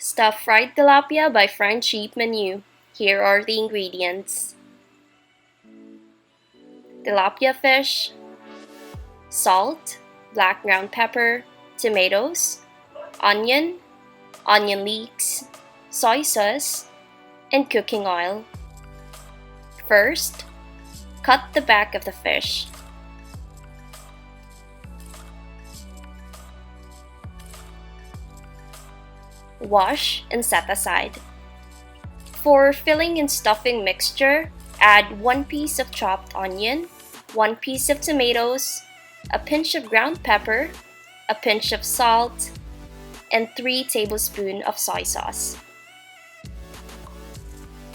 Stuffed fried tilapia by French Sheep Menu. Here are the ingredients. Tilapia fish, salt, black ground pepper, tomatoes, onion, onion leeks, soy sauce, and cooking oil. First, cut the back of the fish. Wash and set aside. For filling and stuffing mixture, add 1 piece of chopped onion, 1 piece of tomatoes, a pinch of ground pepper, a pinch of salt, and 3 tablespoons of soy sauce.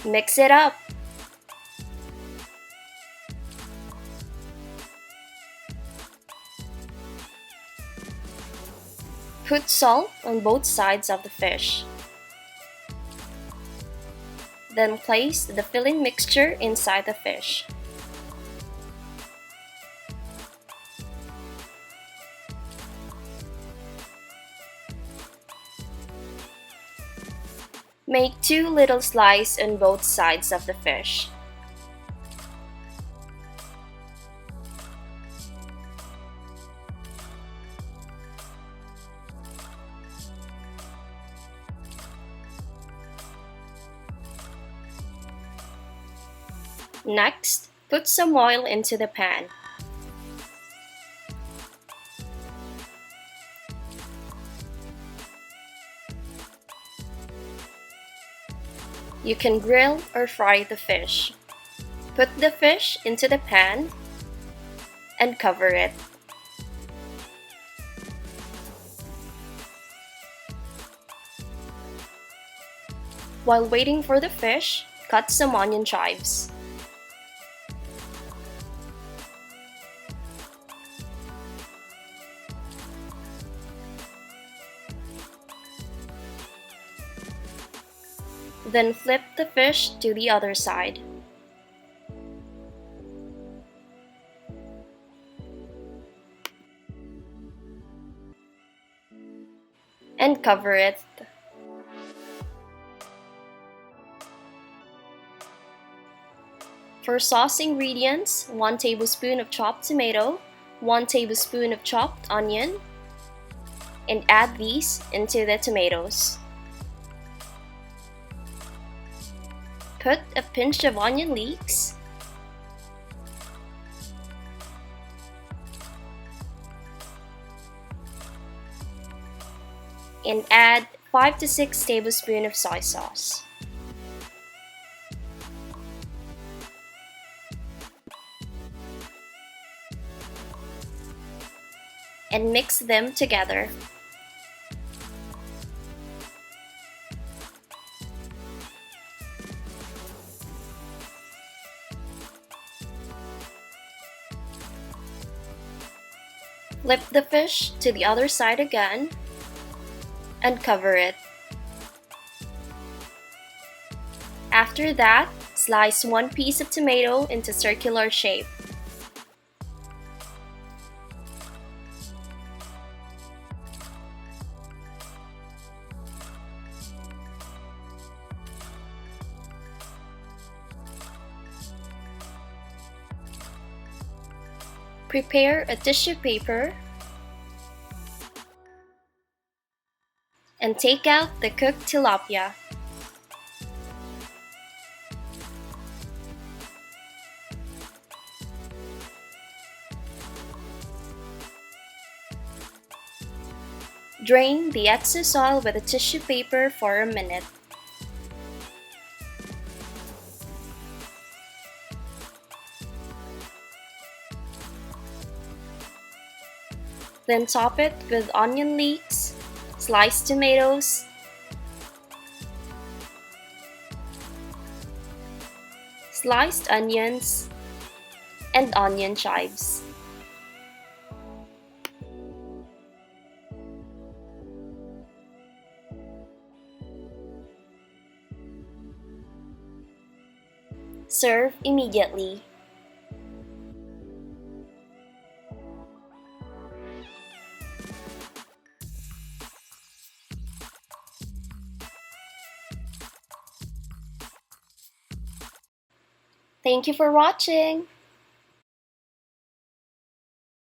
Mix it up. Put salt on both sides of the fish. Then place the filling mixture inside the fish. Make 2 little slices on both sides of the fish. Next, put some oil into the pan. You can grill or fry the fish. Put the fish into the pan and cover it. While waiting for the fish, cut some onion chives. Then flip the fish to the other side. And cover it. For sauce ingredients, 1 tablespoon of chopped tomato, 1 tablespoon of chopped onion, and add these into the tomatoes. Put a pinch of onion leeks, and add 5 to 6 tablespoons of soy sauce. And mix them together. Flip the fish to the other side again and cover it. After that, slice 1 piece of tomato into circular shape. Prepare a tissue paper and take out the cooked tilapia. Drain the excess oil with a tissue paper for a minute. Then top it with onion leeks, sliced tomatoes, sliced onions, and onion chives. Serve immediately. Thank you for watching!